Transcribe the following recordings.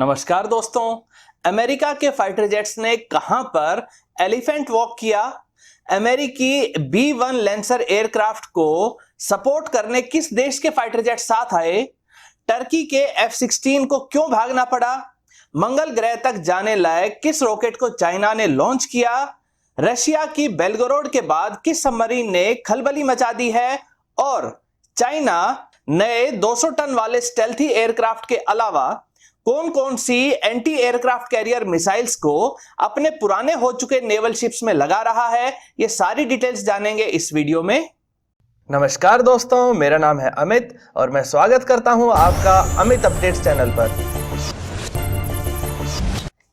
नमस्कार दोस्तों। अमेरिका के फाइटर जेट्स ने कहां पर एलिफेंट वॉक किया? अमेरिकी B-1 लैंसर एयरक्राफ्ट को सपोर्ट करने किस देश के फाइटर जेट साथ आए? टर्की के F-16 को क्यों भागना पड़ा? मंगल ग्रह तक जाने लायक किस रॉकेट को चाइना ने लॉन्च किया? रशिया की बेलगोरोड के बाद किस सबमरीन ने खलबली मचा दी है? और चाइना नए 200 टन वाले स्टेल्थी एयरक्राफ्ट के अलावा कौन कौन सी एंटी एयरक्राफ्ट कैरियर मिसाइल्स को अपने पुराने हो चुके नेवल शिप्स में लगा रहा है, ये सारी डिटेल्स जानेंगे इस वीडियो में। नमस्कार दोस्तों, मेरा नाम है अमित और मैं स्वागत करता हूं आपका अमित अपडेट्स चैनल पर।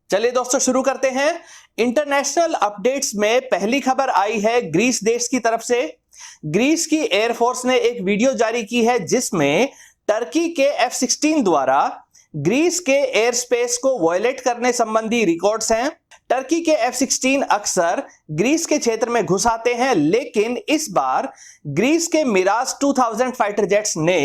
चलिए दोस्तों शुरू करते हैं। इंटरनेशनल अपडेट्स में पहली खबर आई है ग्रीस देश की तरफ से। ग्रीस की एयरफोर्स ने एक वीडियो जारी की है जिसमें टर्की के F-16 द्वारा ग्रीस के एयर स्पेस को वायलेट करने संबंधी रिकॉर्ड्स हैं। टर्की के F-16 अक्सर ग्रीस के क्षेत्र में घुस आते हैं, लेकिन इस बार ग्रीस के मिराज 2000 फाइटर जेट्स ने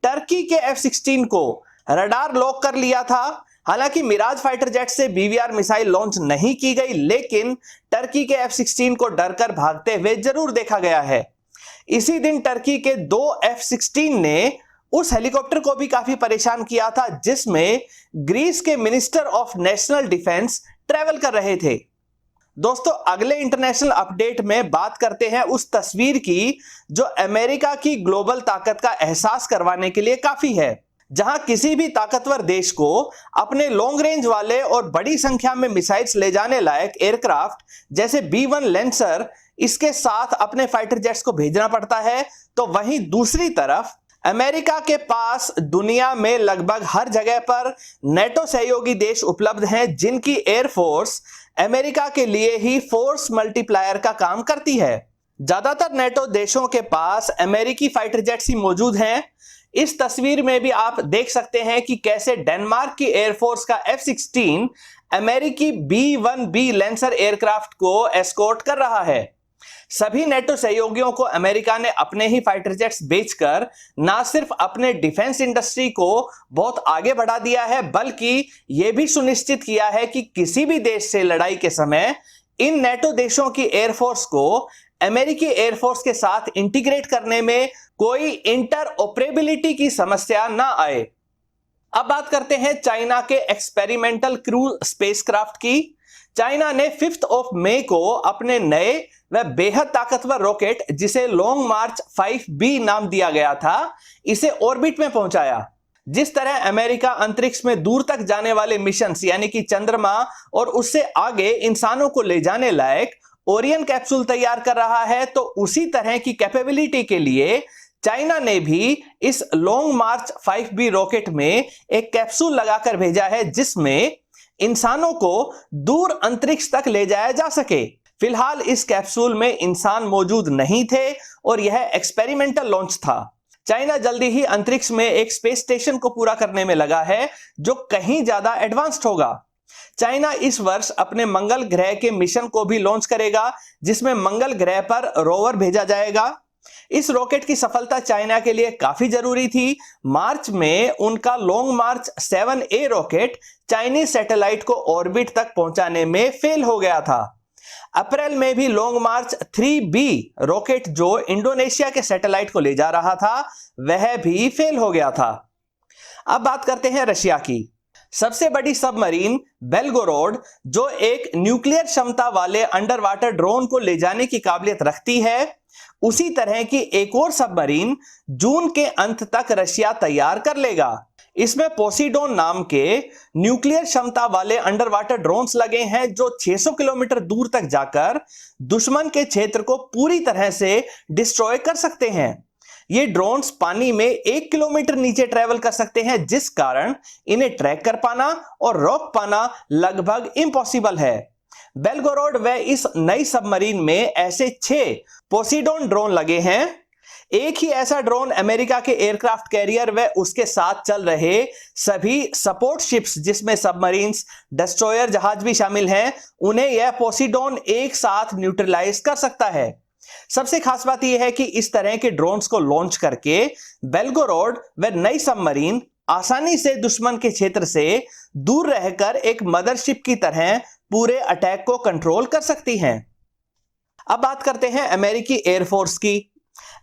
टर्की के F-16 को रडार लॉक कर लिया था। हालांकि मिराज फाइटर जेट से BVR मिसाइल लॉन्च नहीं की गई, लेकिन टर्की के F-16 को डरकर भागते हुए जरूर देखा गया है। इसी दिन टर्की के 2 F-16 ने उस हेलीकॉप्टर को भी काफी परेशान किया था जिसमें ग्रीस के minister of national defence travel कर रहे थे। दोस्तों अगले इंटरनेशनल अपडेट में बात करते हैं उस तस्वीर की जो अमेरिका की ग्लोबल ताकत का एहसास करवाने के लिए काफी है, जहां किसी भी ताकतवर देश को अपने लॉन्ग रेंज वाले और बड़ी संख्या में मिसाइल्स ले जाने लायक एयरक्राफ्ट जैसे B-1 लैंसर इसके साथ अपने फाइटर जेट्स को भेजना पड़ता है, तो वहीं दूसरी तरफ अमेरिका के पास दुनिया में लगभग हर जगह पर नेटो सहयोगी देश उपलब्ध हैं जिनकी एयरफोर्स अमेरिका के लिए ही फोर्स मल्टीप्लायर का काम करती है। ज्यादातर नेटो देशों के पास अमेरिकी फाइटर जेट्स ही मौजूद हैं। इस तस्वीर में भी आप देख सकते हैं कि कैसे डेनमार्क की एयरफोर्स का F-16 अमेरिकी B-1B लैंसर एयरक्राफ्ट को एस्कॉर्ट कर रहा है। सभी नेटो सहयोगियों को अमेरिका ने अपने ही फाइटर जेट्स बेचकर ना सिर्फ अपने डिफेंस इंडस्ट्री को बहुत आगे बढ़ा दिया है, बल्कि यह भी सुनिश्चित किया है कि किसी भी देश से लड़ाई के समय इन नेटो देशों की एयरफोर्स को अमेरिकी एयरफोर्स के साथ इंटीग्रेट करने में कोई इंटरऑपरेबिलिटी की समस्या ना आए। अब बात करते हैं चाइना के एक्सपेरिमेंटल क्रू स्पेसक्राफ्ट की। चाइना ने 5 मई को अपने नए व बेहद ताकतवर रॉकेट जिसे लॉन्ग मार्च 5B नाम दिया गया था, इसे ऑर्बिट में पहुंचाया। जिस तरह अमेरिका अंतरिक्ष में दूर तक जाने वाले मिशंस यानी कि चंद्रमा और उससे आगे इंसानों को ले जाने लायक ओरियन कैप्सूल तैयार कर रहा है, तो उसी तरह की कैपेबिलिटी के लिए चाइना ने भी इस लॉन्ग मार्च 5B रॉकेट में एक कैप्सूल लगाकर भेजा है जिसमें इंसानों को दूर अंतरिक्ष तक ले जाया जा सके। फिलहाल इस कैप्सूल में इंसान मौजूद नहीं थे और यह एक्सपेरिमेंटल लॉन्च था। चाइना जल्दी ही अंतरिक्ष में एक स्पेस स्टेशन को पूरा करने में लगा है जो कहीं ज्यादा एडवांस्ड होगा। चाइना इस वर्ष अपने मंगल ग्रह के मिशन को भी लॉन्च करेगा जिसमें मंगल ग्रह पर रोवर भेजा जाएगा। इस रॉकेट की सफलता चाइना के लिए काफी जरूरी थी। मार्च में उनका लॉन्ग मार्च 7A रॉकेट चाइनीज सैटेलाइट को ऑर्बिट तक पहुंचाने में फेल हो गया था। अप्रैल में भी लॉन्ग मार्च 3B रॉकेट जो इंडोनेशिया के सैटेलाइट को ले जा रहा था वह भी फेल हो गया था। अब बात करते हैं रशिया की। सबसे बड़ी सबमरीन बेलगोरोड जो एक न्यूक्लियर क्षमता वाले अंडर वाटर ड्रोन को ले जाने की काबिलियत रखती है, उसी तरह की एक और सबमरीन जून के अंत तक रशिया तैयार कर लेगा। इसमें पोसीडोन नाम के न्यूक्लियर क्षमता वाले अंडर वाटर ड्रोन्स लगे हैं जो 600 किलोमीटर दूर तक जाकर दुश्मन के क्षेत्र को पूरी तरह से डिस्ट्रॉय कर सकते हैं। ये ड्रोन्स पानी में 1 किलोमीटर नीचे ट्रेवल कर सकते हैं, जिस कारण इन्हें ट्रैक कर पाना और रोक पाना लगभग इम्पॉसिबल है। बेलगोरोड व इस नई सबमरीन में ऐसे 6 पोसीडोन ड्रोन लगे हैं। एक ही ऐसा ड्रोन अमेरिका के एयरक्राफ्ट कैरियर व उसके साथ चल रहे सभी सपोर्ट शिप्स जिसमें सबमरीन्स, डिस्ट्रॉयर जहाज भी शामिल हैं, उन्हें यह पोसीडोन एक साथ न्यूट्रलाइज कर सकता है। सबसे खास बात यह है कि इस तरह के ड्रोन्स को लॉन्च करके बेलगोरोड व नई सबमरीन आसानी से दुश्मन के क्षेत्र से दूर रहकर एक मदरशिप की तरह पूरे अटैक को कंट्रोल कर सकती हैं। अब बात करते हैं अमेरिकी एयरफोर्स की।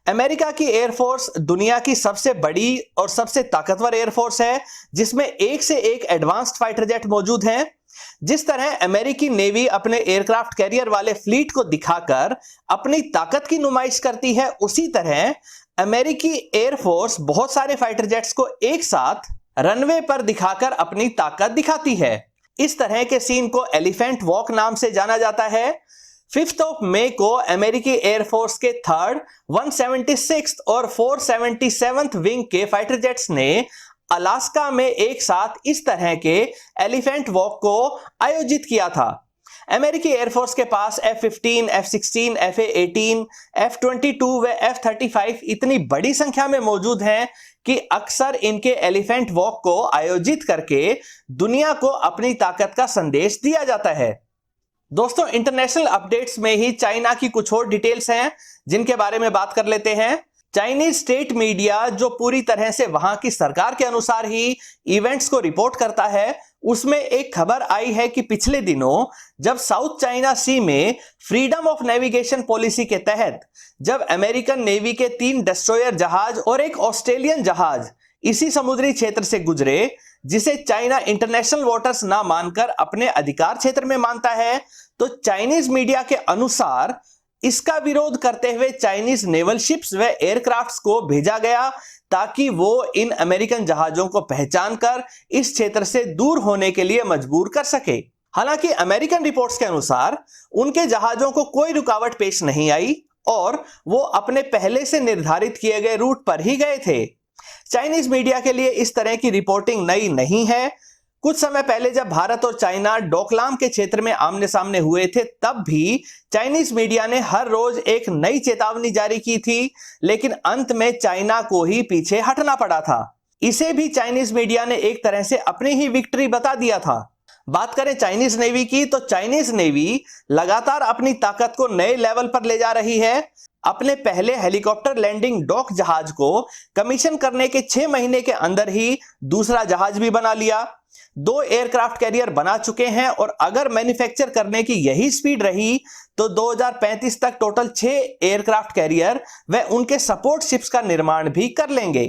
अमेरिका की एयरफोर्स दुनिया की सबसे बड़ी और सबसे ताकतवर एयरफोर्स है, जिसमें एक से एक एडवांस्ड फाइटर जेट मौजूद हैं। जिस तरह अमेरिकी नेवी अपने एयरक्राफ्ट कैरियर वाले फ्लीट को दिखाकर अपनी ताकत की नुमाइश करती है, उसी तरह अमेरिकी एयरफोर्स बहुत सारे फाइटर जेट्स को एक साथ रनवे पर दिखाकर अपनी ताकत दिखाती है। इस तरह के सीन को एलिफेंट वॉक नाम से जाना जाता है। 5 मई को अमेरिकी एयरफोर्स के 3rd, 176th और 477th विंग के फाइटर जेट्स ने अलास्का में एक साथ इस तरह के एलिफेंट वॉक को आयोजित किया था। अमेरिकी एयरफोर्स के पास F-15, F-16, F-18, F-22 व F-35 इतनी बड़ी संख्या में मौजूद हैं कि अक्सर इनके एलिफेंट वॉक को आयोजित करके दुनिया को अपनी ताकत का संदेश दिया जाता है। दोस्तों, इंटरनेशनल अपडेट्स में ही चाइना की कुछ और डिटेल्स हैं जिनके बारे में बात कर लेते हैं। चाइनीज स्टेट मीडिया, जो पूरी तरह से वहां की सरकार के अनुसार ही इवेंट्स को रिपोर्ट करता है, उसमें एक खबर आई है कि पिछले दिनों जब साउथ चाइना सी में फ्रीडम ऑफ नेविगेशन पॉलिसी के तहत जब अमेरिकन नेवी के 3 डिस्ट्रॉयर जहाज और एक ऑस्ट्रेलियन जहाज इसी समुद्री क्षेत्र से गुजरे, जिसे चाइना इंटरनेशनल वाटर्स ना मानकर अपने अधिकार क्षेत्र में मानता है, तो चाइनीज मीडिया के अनुसार इसका विरोध करते हुए चाइनीज नेवल शिप्स व एयरक्राफ्ट्स को भेजा गया ताकि वो इन अमेरिकन जहाजों को पहचान कर इस क्षेत्र से दूर होने के लिए मजबूर कर सके। हालांकि अमेरिकन रिपोर्ट्स के अनुसार उनके जहाजों को कोई रुकावट पेश नहीं आई और वो अपने पहले से निर्धारित किए गए रूट पर ही गए थे। चाइनीज मीडिया के लिए इस तरह की रिपोर्टिंग नई नहीं है। कुछ समय पहले जब भारत और चाइना डोकलाम के क्षेत्र में आमने सामने हुए थे, तब भी चाइनीज मीडिया ने हर रोज एक नई चेतावनी जारी की थी, लेकिन अंत में चाइना को ही पीछे हटना पड़ा था। इसे भी चाइनीज मीडिया ने एक तरह से अपनी ही विक्ट्री बता दिया था। बात करें चाइनीज नेवी की, तो चाइनीज नेवी लगातार अपनी ताकत को नए लेवल पर ले जा रही है। अपने पहले हेलीकॉप्टर लैंडिंग डॉक जहाज को कमीशन करने के 6 महीने के अंदर ही दूसरा जहाज भी बना लिया। 2 एयरक्राफ्ट कैरियर बना चुके हैं और अगर मैन्युफैक्चर करने की यही स्पीड रही तो 2035 तक टोटल 6 एयरक्राफ्ट कैरियर व उनके सपोर्ट शिप्स का निर्माण भी कर लेंगे।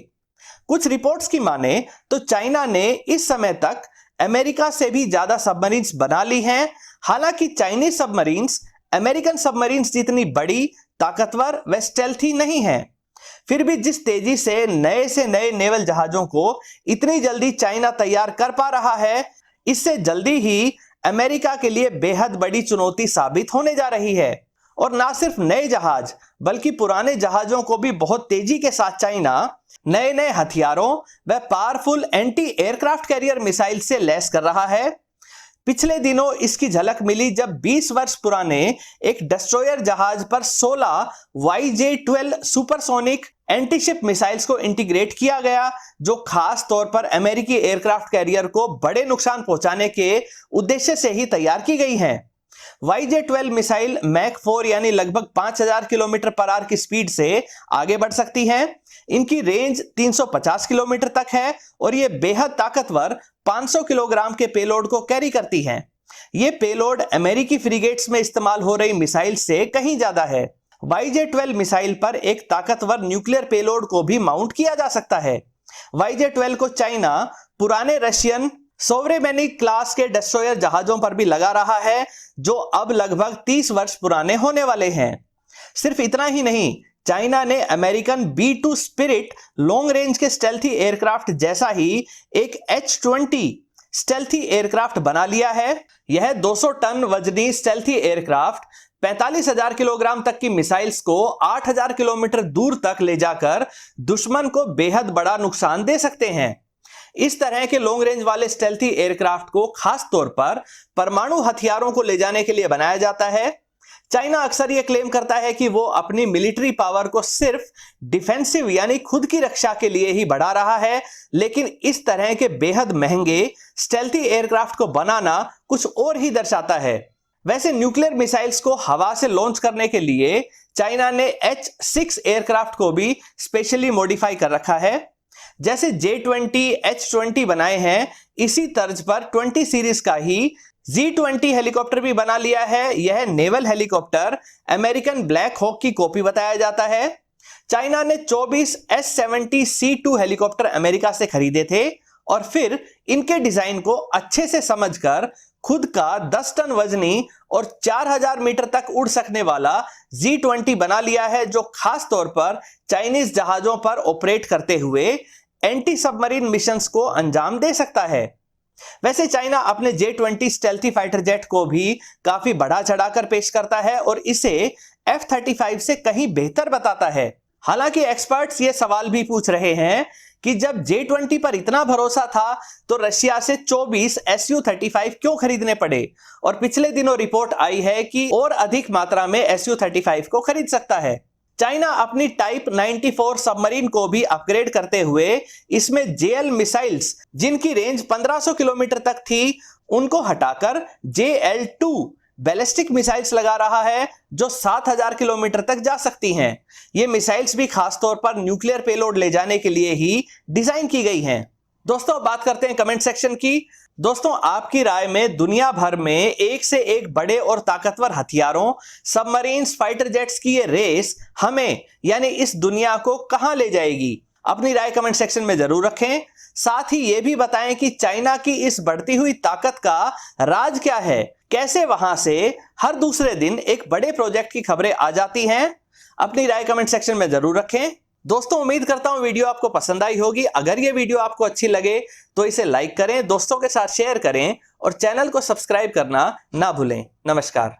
कुछ रिपोर्ट्स की माने तो चाइना ने इस समय तक अमेरिका से भी ज्यादा सबमरीन्स बना ली हैं। हालांकि चाइनीज सबमरीन्स अमेरिकन सबमरीन्स जितनी बड़ी, ताकतवर व स्टेल्थी नहीं है। फिर भी जिस तेजी से नए नेवल जहाजों को इतनी जल्दी चाइना तैयार कर पा रहा है, इससे जल्दी ही अमेरिका के लिए बेहद बड़ी चुनौती साबित होने जा रही है। और ना सिर्फ नए जहाज बल्कि पुराने जहाजों को भी बहुत तेजी के साथ चाइना नए हथियारों व powerful anti aircraft carrier missile से लैस कर रहा है। पिछले दिनों इसकी झलक मिली जब 20 वर्ष पुराने एक डिस्ट्रॉयर जहाज पर 16 YJ-12 सुपरसोनिक एंटीशिप मिसाइल्स को इंटीग्रेट किया गया, जो खास तौर पर अमेरिकी एयरक्राफ्ट कैरियर को बड़े नुकसान पहुंचाने के उद्देश्य से ही तैयार की गई हैं। YJ-12 मिसाइल मैक 4 यानी लगभग 5000 किलोमीटर पर आवर की स्पीड से आगे बढ़ सकती हैं। इनकी रेंज 350 किलोमीटर तक है और ये बेहद ताकतवर 500 किलोग्राम के पेलोड को कैरी करती हैं। ये पेलोड अमेरिकी फ्रिगेट्स में इस्तेमाल हो रही मिसाइल से कहीं ज्यादा है। YJ-12 मिसाइल पर एक ताकतवर न्यूक्लियर पेलोड को भी माउंट किया जा सकता है। YJ-12 को चाइना पुराने रशियन सोवरेमेनिक क्लास के डिस्ट्रॉयर जहाजों पर भी लगा रहा है, जो अब लगभग 30 वर्ष पुराने होने वाले हैं। सिर्फ इतना ही नहीं, चाइना ने American B-2 spirit long range के स्टेल्थी एयरक्राफ्ट जैसा ही एक H-20 स्टेल्थी एयरक्राफ्ट बना लिया है। यह 200 टन वजनी स्टेल्थी एयरक्राफ्ट 45,000 किलोग्राम तक की मिसाइल्स को 8,000 किलोमीटर दूर तक ले जाकर दुश्मन को बेहद बड़ा नुकसान दे सकते हैं। इस तरह के लॉन्ग रेंज वाले स्टेल्थी एयरक्राफ्ट को खास तौर पर परमाणु हथियारों को ले जाने के लिए बनाया जाता है। चाइना अक्सर यह क्लेम करता है कि वो अपनी मिलिट्री पावर को सिर्फ डिफेंसिव यानी खुद की रक्षा के लिए ही बढ़ा रहा है, लेकिन इस तरह के बेहद महंगे स्टेल्थी एयरक्राफ्ट को बनाना कुछ और ही दर्शाता है। वैसे न्यूक्लियर मिसाइल्स को हवा से लॉन्च करने के लिए चाइना ने H-6 एयरक्राफ्ट को भी स्पेशली मॉडिफाई कर रखा है। जैसे J20, H20 बनाए हैं, इसी तर्ज पर 20 सीरीज का ही Z20 हेलीकॉप्टर भी बना लिया है। यह naval helicopter American Black Hawk की कॉपी बताया जाता है। चाइना ने 24 S70C2 हेलीकॉप्टर अमेरिका से खरीदे थे और फिर इनके डिजाइन को अच्छे से समझकर खुद का 10 टन वजनी और 4000 मीटर तक उड़ सकने वाला Z20 बना लिया है, जो खास तौर पर चाइनीज जहाजों पर ऑपरेट करते हुए एंटी सबमरीन मिशंस को अंजाम दे सकता है। वैसे चाइना अपने J20 स्टेल्थी फाइटर जेट को भी काफी बढ़ा चढ़ाकर पेश करता है और इसे F-35 से कहीं बेहतर बताता है। हालांकि एक्सपर्ट्स ये सवाल भी पूछ रहे हैं कि जब J20 पर इतना भरोसा था तो रशिया से 24 Su-35 क्यों खरीदने पड़े, और पिछले दिनों रिपोर्ट आई है कि और अधिक मात्रा में Su-35 को खरीद सकता है। चाइना अपनी टाइप 94 सबमरीन को भी अपग्रेड करते हुए इसमें JL मिसाइल्स, जिनकी रेंज 1500 किलोमीटर तक थी, उनको हटाकर JL-2 बैलिस्टिक मिसाइल्स लगा रहा है, जो 7000 किलोमीटर तक जा सकती हैं। ये मिसाइल्स भी खास तौर पर न्यूक्लियर पेलोड ले जाने के लिए ही डिजाइन की गई हैं। दोस्तों बात करते हैं कमेंट सेक्शन की। दोस्तों आपकी राय में दुनिया भर में एक से एक बड़े और ताकतवर हथियारों, सबमरीन्स, फाइटर जेट्स की ये रेस हमें यानी इस दुनिया को कहां ले जाएगी? अपनी राय कमेंट सेक्शन में जरूर रखें। साथ ही ये भी बताएं कि चाइना की इस बढ़ती हुई ताकत का राज क्या है, कैसे वहां से हर दूसरे दिन एक बड़े प्रोजेक्ट की खबरें आ जाती हैं। अपनी राय कमेंट सेक्शन में जरूर रखें। दोस्तों उम्मीद करता हूं वीडियो आपको पसंद आई होगी। अगर ये वीडियो आपको अच्छी लगे तो इसे लाइक करें, दोस्तों के साथ शेयर करें और चैनल को सब्सक्राइब करना ना भूलें। नमस्कार।